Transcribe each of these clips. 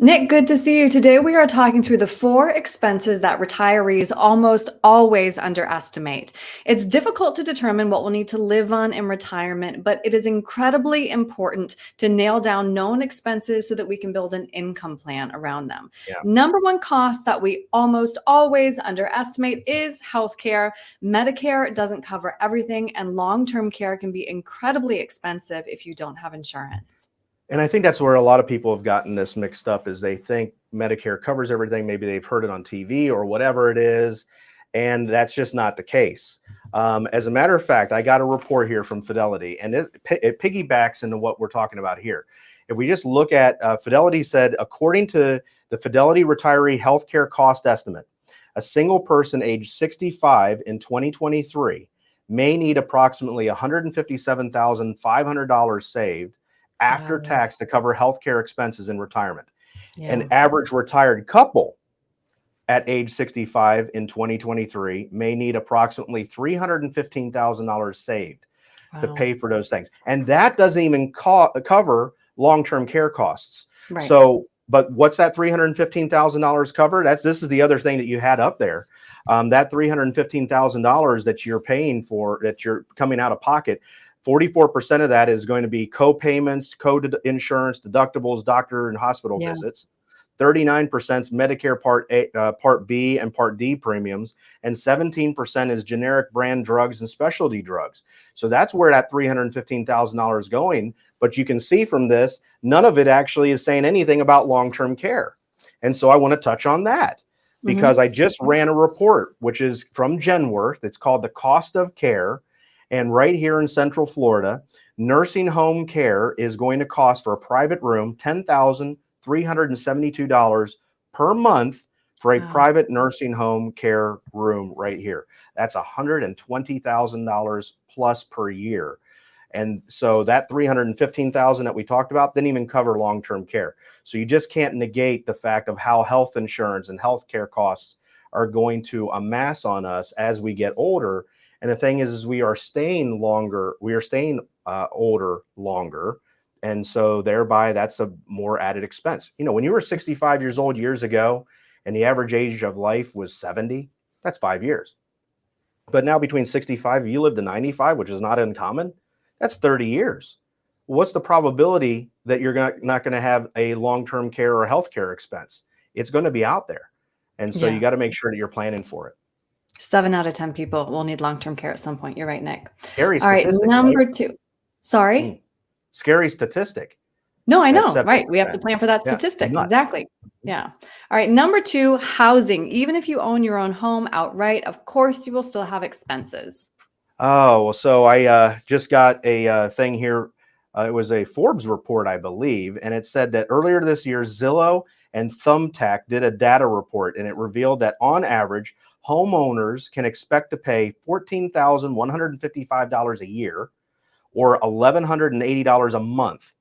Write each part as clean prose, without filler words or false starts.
Nick, good to see you. Today we are talking through the four expenses that retirees almost always underestimate. It's difficult to determine what we'll need to live on in retirement, but it is incredibly important to nail down known expenses so that we can build an income plan around them. Yeah. Number one cost that we almost always underestimate is healthcare. Medicare doesn't cover everything, and long-term care can be incredibly expensive if you don't have insurance. And I think that's where a lot of people have gotten this mixed up is they think Medicare covers everything. Maybe they've heard it on TV or whatever it is. And that's just not the case. As a matter of fact, I got a report here from Fidelity, and it piggybacks into what we're talking about here. If we just look at Fidelity said, according to the Fidelity Retiree Healthcare Cost Estimate, a single person aged 65 in 2023 may need approximately $157,500 saved after Wow. tax to cover healthcare expenses in retirement. Yeah. An average retired couple at age 65 in 2023 may need approximately $315,000 saved to Wow. pay for those things. And that doesn't even cover long-term care costs. Right. So, but what's that $315,000 cover? This is the other thing that you had up there. That $315,000 that you're paying for, that you're coming out of pocket, 44% of that is going to be co-payments, co-insurance, deductibles, doctor and hospital Yeah. visits. 39% is Medicare Part B and Part D premiums, and 17% is generic brand drugs and specialty drugs. So that's where that $315,000 is going. But you can see from this, none of it actually is saying anything about long-term care. And so I want to touch on that because I just ran a report, which is from Genworth. It's called The Cost of Care. And right here in Central Florida, nursing home care is going to cost for a private room $10,372 per month for a Wow. private nursing home care room right here. That's $120,000 plus per year. And so that $315,000 that we talked about didn't even cover long-term care. So you just can't negate the fact of how health insurance and healthcare costs are going to amass on us as we get older. And the thing is we are staying longer, we are staying older longer. And so thereby that's a more added expense. You know, when you were 65 years old years ago and the average age of life was 70, that's 5 years. But now between 65, you live to 95, which is not uncommon. That's 30 years. What's the probability that you're not going to have a long-term care or healthcare expense? It's going to be out there. And so you got to make sure that you're planning for it. 7 out of 10 people will need long-term care at some point. You're right, Nick. Scary All right, statistic, number right? 2. Sorry? Scary statistic. No, I At know, right. We have to 70%. plan for that Yeah, statistic. nuts. Exactly. Yeah. All right, number 2, housing. Even if you own your own home outright, of course, you will still have expenses. Oh, well, so I just got a thing here. It was a Forbes report, I believe, and it said that earlier this year, Zillow and Thumbtack did a data report, and it revealed that on average, homeowners can expect to pay $14,155 a year or $1,180 a month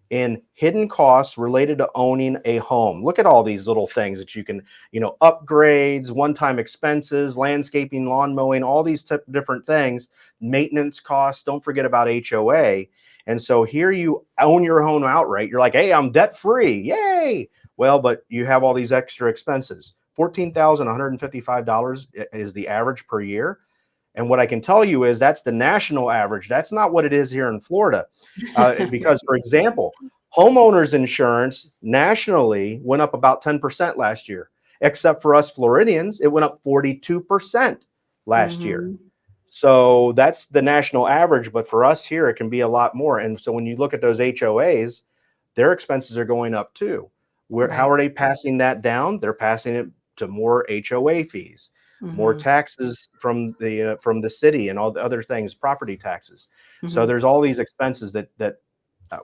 in hidden costs related to owning a home. Look at all these little things that you can, upgrades, one-time expenses, landscaping, lawn mowing, all these different things, maintenance costs. Don't forget about HOA. And so here you own your home outright. You're like, hey, I'm debt free. Yay. Well, but you have all these extra expenses. $14,155 is the average per year. And what I can tell you is that's the national average. That's not what it is here in Florida. Because, for example, homeowners insurance nationally went up about 10% last year, except for us Floridians, it went up 42% last year. So that's the national average. But for us here, it can be a lot more. And so when you look at those HOAs, their expenses are going up too. How are they passing that down? They're passing it to more HOA fees, more taxes from the city and all the other things, property taxes. So there's all these expenses that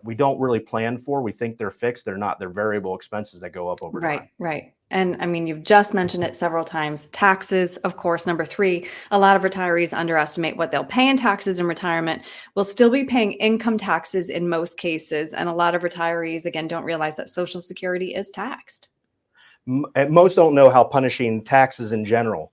we don't really plan for. We think they're fixed. They're not. They're variable expenses that go up over time. Right. And I mean, you've just mentioned it several times. Taxes, of course, number 3. A lot of retirees underestimate what they'll pay in taxes in retirement. We'll still be paying income taxes in most cases. And a lot of retirees, again, don't realize that Social Security is taxed. Most don't know how punishing taxes in general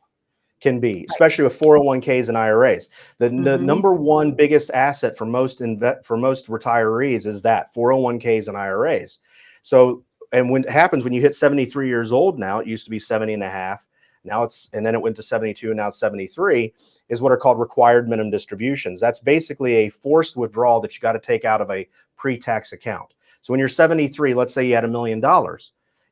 can be, especially with 401ks and IRAs. The number one biggest asset for most retirees is that 401ks and IRAs. So and when it happens, when you hit 73 years old, now it used to be 70 and a half. Now and then it went to 72 and now it's 73, is what are called required minimum distributions. That's basically a forced withdrawal that you got to take out of a pre-tax account. So when you're 73, let's say you had $1 million,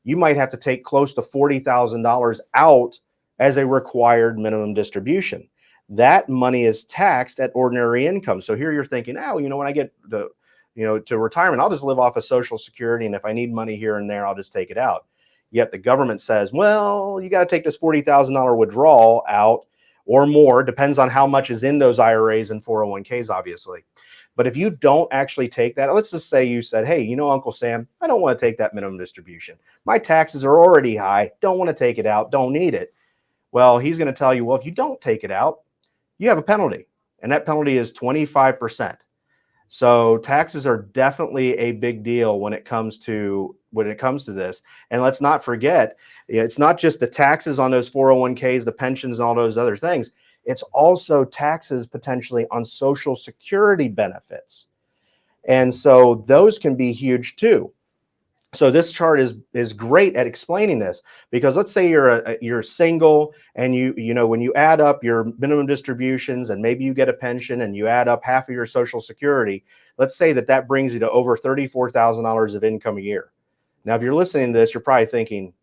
you might have to take close to $40,000 out as a required minimum distribution. That money is taxed at ordinary income. So here you're thinking, oh, when I get to retirement, I'll just live off of Social Security. And if I need money here and there, I'll just take it out. Yet the government says, well, you got to take this $40,000 withdrawal out or more, depends on how much is in those IRAs and 401ks, obviously. But if you don't actually take that, let's just say you said, hey, Uncle Sam, I don't want to take that minimum distribution. My taxes are already high. Don't want to take it out. Don't need it. Well, he's going to tell you, well, if you don't take it out, you have a penalty. And that penalty is 25%. So taxes are definitely a big deal when it comes to this. And let's not forget, it's not just the taxes on those 401ks, the pensions, and all those other things. It's also taxes potentially on Social Security benefits. And so those can be huge too. So this chart is great at explaining this, because let's say you're single and when you add up your minimum distributions and maybe you get a pension and you add up half of your Social Security, let's say that brings you to over $34,000 of income a year. Now, if you're listening to this, you're probably thinking,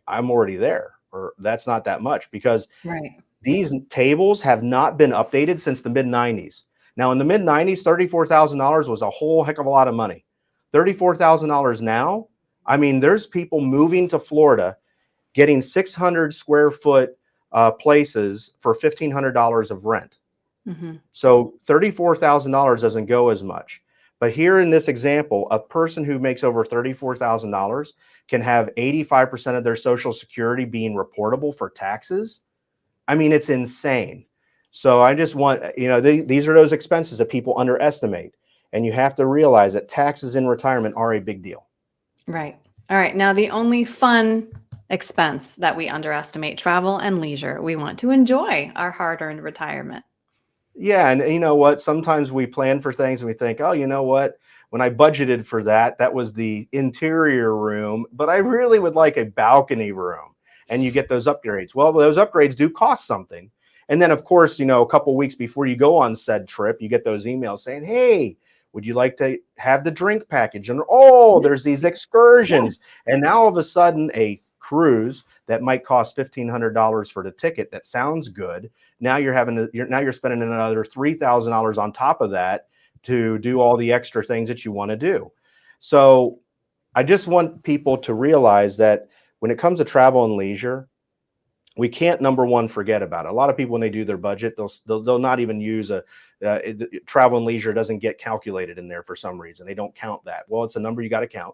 I'm already there, or that's not that much, because these tables have not been updated since the mid-90s. Now, in the mid-90s, $34,000 was a whole heck of a lot of money. $34,000 now, I mean, there's people moving to Florida, getting 600 square foot places for $1,500 of rent. So $34,000 doesn't go as much. But here in this example, a person who makes over $34,000 can have 85% of their Social Security being reportable for taxes. I mean, it's insane. So I just want, these are those expenses that people underestimate. And you have to realize that taxes in retirement are a big deal. Right. All right. Now, the only fun expense that we underestimate, travel and leisure. We want to enjoy our hard-earned retirement. Yeah. And you know what? Sometimes we plan for things and we think, oh, you know what? When I budgeted for that was the interior room, but I really would like a balcony room. And you get those upgrades. Well, those upgrades do cost something. And then, of course, a couple of weeks before you go on said trip, you get those emails saying, hey, would you like to have the drink package? And there's these excursions. Yeah. And now all of a sudden, a cruise that might cost $1,500 for the ticket, that sounds good. Now you're spending another $3,000 on top of that to do all the extra things that you want to do. So I just want people to realize that when it comes to travel and leisure, we can't, number one, forget about it. A lot of people, when they do their budget, they'll not even use travel and leisure doesn't get calculated in there for some reason. They don't count that. Well, it's a number you got to count.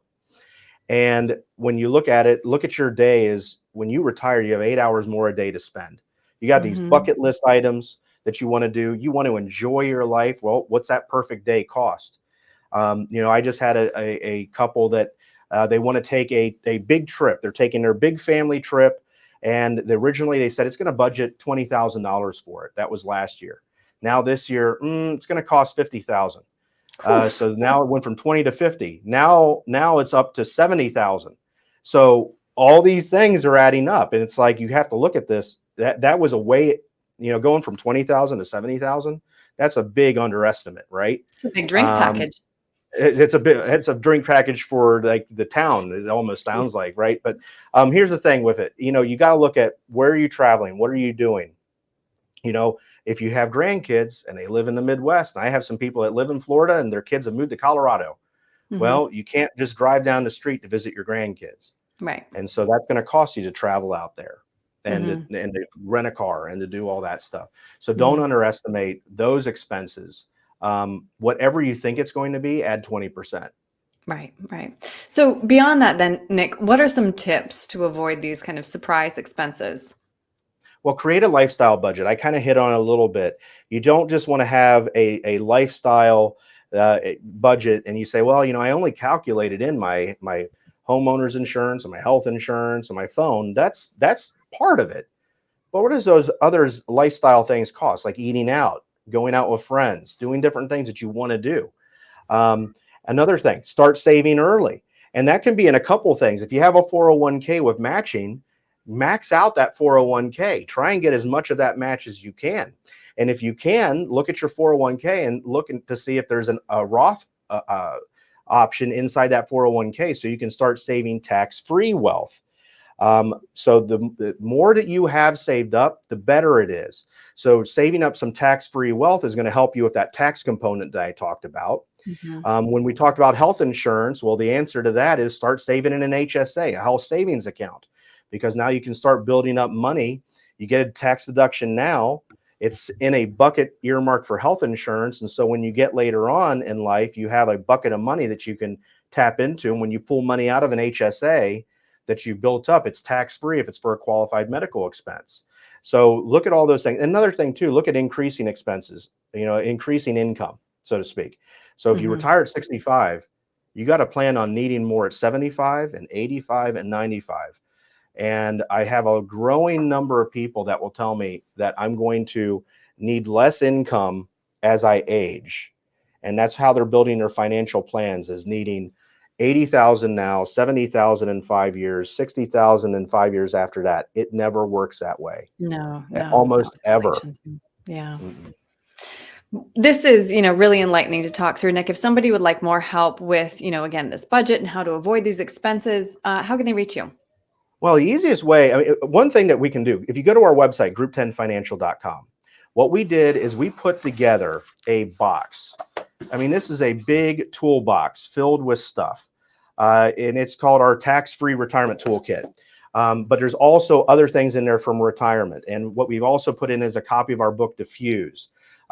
And when you look at it, look at your day is when you retire, you have 8 hours more a day to spend. You got these bucket list items that you want to do. You want to enjoy your life. Well, what's that perfect day cost? I just had a couple that they want to take a big trip. They're taking their big family trip. And originally they said it's going to budget $20,000 for it. That was last year. Now this year, it's going to cost $50,000. So now it went from 20 to 50. Now it's up to 70,000. So all these things are adding up, and it's like you have to look at this. That was a way, going from 20,000 to 70,000. That's a big underestimate, right? It's a big drink package. It's a drink package for like the town. It almost sounds like, right? But here's the thing with it. You got to look at where are you traveling? What are you doing? If you have grandkids and they live in the Midwest, and I have some people that live in Florida and their kids have moved to Colorado. Well, you can't just drive down the street to visit your grandkids. Right. And so that's going to cost you to travel out there and to rent a car and to do all that stuff. So don't underestimate those expenses. Whatever you think it's going to be, add 20%. Right. So beyond that then, Nick, what are some tips to avoid these kind of surprise expenses? Well, create a lifestyle budget. I kind of hit on it a little bit. You don't just want to have a lifestyle budget and you say, well, I only calculated in my homeowner's insurance and my health insurance and my phone. That's part of it. But what does those other lifestyle things cost? Like eating out, going out with friends, doing different things that you want to do. Another thing, start saving early. And that can be in a couple things. If you have a 401k with matching, max out that 401k. Try and get as much of that match as you can. And if you can, look at your 401k and look to see if there's a Roth option inside that 401k so you can start saving tax-free wealth. So the more that you have saved up, the better it is. So saving up some tax-free wealth is going to help you with that tax component that I talked about. Mhm. When we talked about health insurance, well, the answer to that is start saving in an HSA, a health savings account, because now you can start building up money. You get a tax deduction now. It's in a bucket earmarked for health insurance. And so when you get later on in life, you have a bucket of money that you can tap into. And when you pull money out of an HSA that you've built up, it's tax-free if it's for a qualified medical expense. So look at all those things. Another thing too, look at increasing expenses, increasing income, so to speak. So if you Mhm. retire at 65, you got to plan on needing more at 75 and 85 and 95. And I have a growing number of people that will tell me that I'm going to need less income as I age. And that's how they're building their financial plans, is needing 80,000 now, 70,000 in 5 years, 60,000 in 5 years after that. It never works that way. No, no, no, Almost it's ever. inflation too. Yeah. Mm-mm. This is, really enlightening to talk through. Nick, if somebody would like more help with, again, this budget and how to avoid these expenses, how can they reach you? Well, the easiest way, I mean, one thing that we can do, if you go to our website, group10financial.com, what we did is we put together a box. I mean, this is a big toolbox filled with stuff. And it's called our tax-free retirement toolkit. But there's also other things in there from retirement. And what we've also put in is a copy of our book, Diffuse,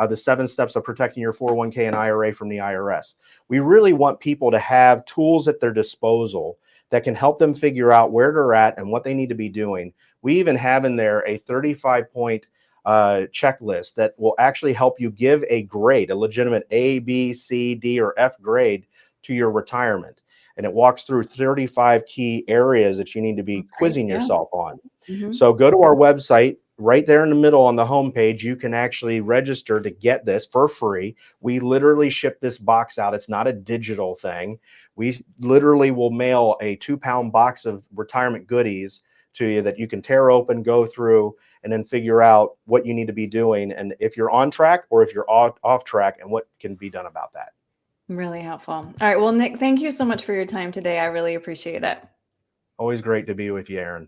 the 7 steps of protecting your 401k and IRA from the IRS. We really want people to have tools at their disposal that can help them figure out where they're at and what they need to be doing. We even have in there a 35-point checklist that will actually help you give a grade, a legitimate A, B, C, D, or F grade to your retirement. And it walks through 35 key areas that you need to be That's great. quizzing Yeah. yourself on. Mhm. So go to our website. Right there in the middle on the homepage, you can actually register to get this for free. We literally ship this box out. It's not a digital thing. We literally will mail a 2-pound box of retirement goodies to you that you can tear open, go through, and then figure out what you need to be doing, and if you're on track or if you're off track, and what can be done about that. Really helpful. All right. Well, Nick, thank you so much for your time today. I really appreciate it. Always great to be with you, Aaron.